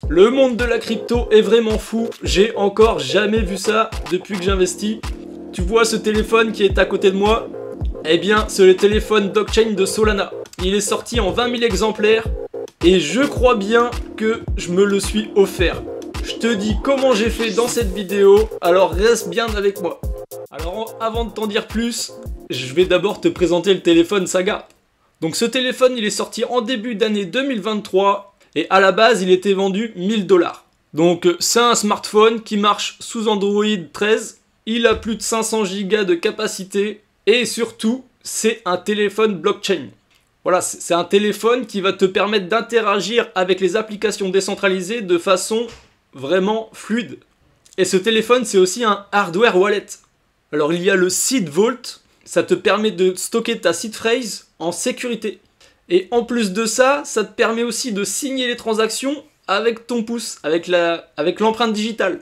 Le monde de la crypto est vraiment fou, j'ai encore jamais vu ça depuis que j'investis. Tu vois ce téléphone qui est à côté de moi? Eh bien, c'est le téléphone blockchain de Solana. Il est sorti en 20 000 exemplaires et je crois bien que je me le suis offert. Je te dis comment j'ai fait dans cette vidéo, alors reste bien avec moi. Alors avant de t'en dire plus, je vais d'abord te présenter le téléphone Saga. Donc ce téléphone, il est sorti en début d'année 2023 et à la base, il était vendu 1000 $. Donc c'est un smartphone qui marche sous Android 13, il a plus de 500 Go de capacité et surtout, c'est un téléphone blockchain. Voilà, c'est un téléphone qui va te permettre d'interagir avec les applications décentralisées de façon vraiment fluide. Et ce téléphone, c'est aussi un hardware wallet. Alors il y a le seed vault, ça te permet de stocker ta seed phrase en sécurité. Et en plus de ça, ça te permet aussi de signer les transactions avec ton pouce, avec l'empreinte digitale.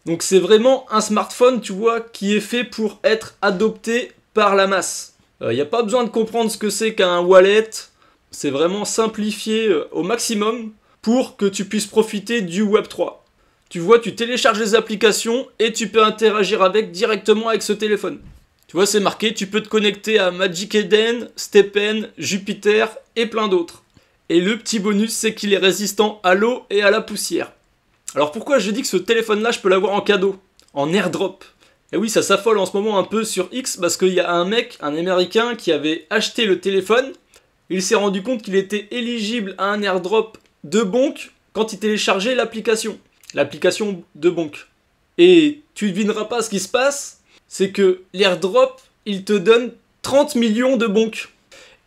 Donc c'est vraiment un smartphone, tu vois, qui est fait pour être adopté par la masse. Il n'y a pas besoin de comprendre ce que c'est qu'un wallet, c'est vraiment simplifié au maximum pour que tu puisses profiter du Web3. Tu vois, tu télécharges les applications et tu peux interagir directement avec ce téléphone. Tu vois, c'est marqué, tu peux te connecter à Magic Eden, Stephen, Jupiter et plein d'autres. Et le petit bonus, c'est qu'il est résistant à l'eau et à la poussière. Alors pourquoi je dis que ce téléphone-là, je peux l'avoir en cadeau, en airdrop? Et oui, ça s'affole en ce moment un peu sur X parce qu'il y a un mec, un américain, qui avait acheté le téléphone. Il s'est rendu compte qu'il était éligible à un airdrop de Bonk quand il téléchargeait l'application de Bonk. Et tu devineras pas ce qui se passe, c'est que l'airdrop, il te donne 30 millions de Bonk.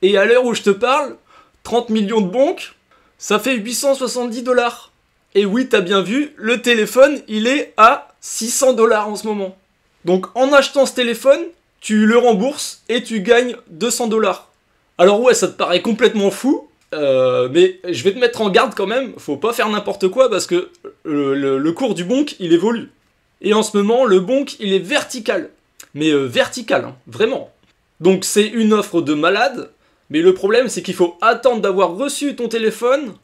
Et à l'heure où je te parle, 30 millions de Bonk, ça fait 870 $. Et oui, t'as bien vu, le téléphone, il est à 600 $ en ce moment. Donc en achetant ce téléphone, tu le rembourses et tu gagnes 200 $. Alors ouais, ça te paraît complètement fou, mais je vais te mettre en garde quand même, faut pas faire n'importe quoi parce que le cours du Bonk, il évolue. Et en ce moment, le Bonk, il est vertical. Mais vertical, hein, vraiment. Donc c'est une offre de malade, mais le problème c'est qu'il faut attendre d'avoir reçu ton téléphone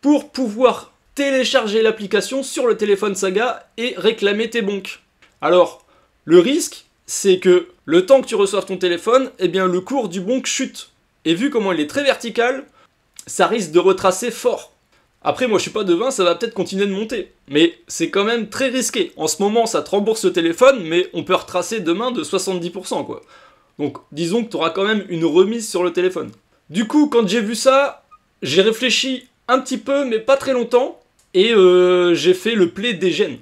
pour pouvoir télécharger l'application sur le téléphone Saga et réclamer tes Bonk. Alors, le risque, c'est que le temps que tu reçoives ton téléphone, eh bien le cours du Bonk chute. Et vu comment il est très vertical, ça risque de retracer fort. Après, moi je suis pas devin, ça va peut-être continuer de monter. Mais c'est quand même très risqué. En ce moment, ça te rembourse le téléphone, mais on peut retracer demain de 70%, quoi. Donc, disons que tu auras quand même une remise sur le téléphone. Du coup, quand j'ai vu ça, j'ai réfléchi un petit peu, mais pas très longtemps, et j'ai fait le play des gènes.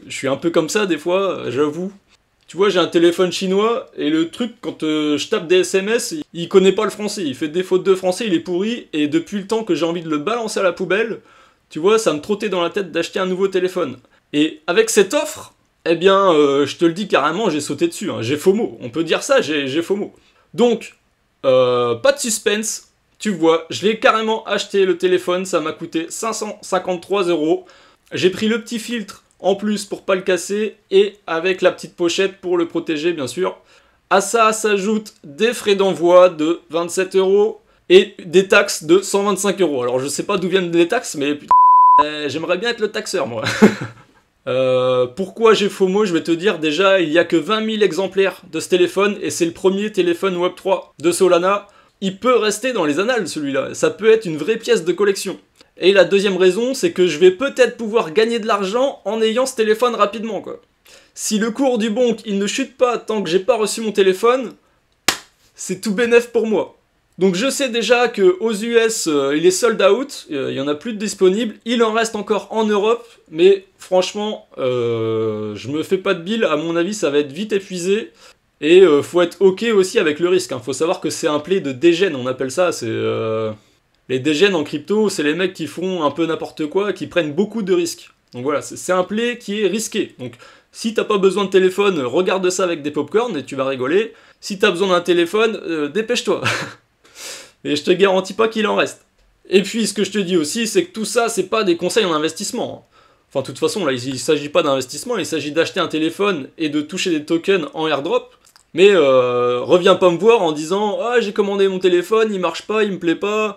Je suis un peu comme ça des fois, j'avoue. Tu vois, j'ai un téléphone chinois, et le truc, quand je tape des SMS, il connaît pas le français, il fait des fautes de français, il est pourri, et depuis le temps que j'ai envie de le balancer à la poubelle, tu vois, ça me trottait dans la tête d'acheter un nouveau téléphone. Et avec cette offre, eh bien, je te le dis carrément, j'ai sauté dessus, hein. J'ai FOMO, on peut dire ça, j'ai FOMO. Donc, pas de suspense, tu vois, je l'ai carrément acheté le téléphone, ça m'a coûté 553 €. J'ai pris le petit filtre en plus pour pas le casser et avec la petite pochette pour le protéger bien sûr. À ça s'ajoutent des frais d'envoi de 27 € et des taxes de 125 €. Alors je sais pas d'où viennent les taxes mais putain, j'aimerais bien être le taxeur moi. Pourquoi j'ai FOMO? Je vais te dire, déjà il y a que 20 000 exemplaires de ce téléphone et c'est le premier téléphone Web3 de Solana. Il peut rester dans les annales celui-là, ça peut être une vraie pièce de collection. Et la deuxième raison, c'est que je vais peut-être pouvoir gagner de l'argent en ayant ce téléphone rapidement, quoi. Si le cours du Bonk, il ne chute pas tant que j'ai pas reçu mon téléphone, c'est tout bénef pour moi. Donc je sais déjà qu'aux US, il est sold out, il y en a plus de disponibles, il en reste encore en Europe, mais franchement, je me fais pas de bile, à mon avis ça va être vite épuisé, et faut être ok aussi avec le risque, hein. Faut savoir que c'est un play de dégène, on appelle ça, c'est... Les dégènes en crypto, c'est les mecs qui font un peu n'importe quoi, qui prennent beaucoup de risques. Donc voilà, c'est un play qui est risqué. Donc si t'as pas besoin de téléphone, regarde ça avec des popcorn et tu vas rigoler. Si t'as besoin d'un téléphone, dépêche-toi. Et je te garantis pas qu'il en reste. Et puis ce que je te dis aussi, c'est que tout ça, c'est pas des conseils en investissement. Enfin, de toute façon, là, il s'agit pas d'investissement, il s'agit d'acheter un téléphone et de toucher des tokens en airdrop. Mais reviens pas me voir en disant ah j'ai commandé mon téléphone, il marche pas, il me plaît pas,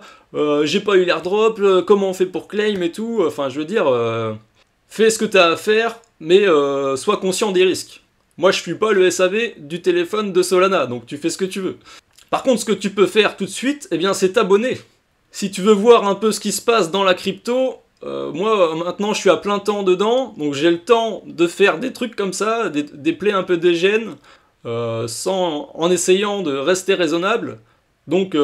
j'ai pas eu l'airdrop, comment on fait pour claim et tout. Enfin je veux dire, fais ce que t'as à faire, mais sois conscient des risques. Moi je suis pas le SAV du téléphone de Solana, donc tu fais ce que tu veux. Par contre ce que tu peux faire tout de suite, eh bien c'est t'abonner. Si tu veux voir un peu ce qui se passe dans la crypto, moi maintenant je suis à plein temps dedans, donc j'ai le temps de faire des trucs comme ça, des plays un peu dégènes, en essayant de rester raisonnable. Donc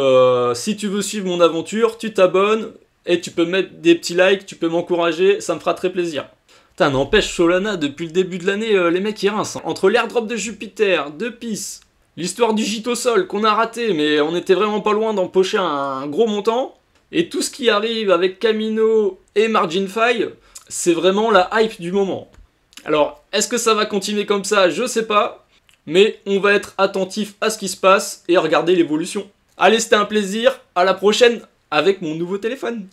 si tu veux suivre mon aventure, tu t'abonnes et tu peux mettre des petits likes, tu peux m'encourager, ça me fera très plaisir. Putain, n'empêche Solana, depuis le début de l'année, les mecs ils rincent. Entre l'airdrop de Jupiter, de PIS, l'histoire du gîte au sol qu'on a raté, mais on était vraiment pas loin d'empocher un gros montant, et tout ce qui arrive avec Camino et MarginFi, c'est vraiment la hype du moment. Alors, est-ce que ça va continuer comme ça? Je sais pas. Mais on va être attentif à ce qui se passe et regarder l'évolution. Allez, c'était un plaisir. À la prochaine avec mon nouveau téléphone.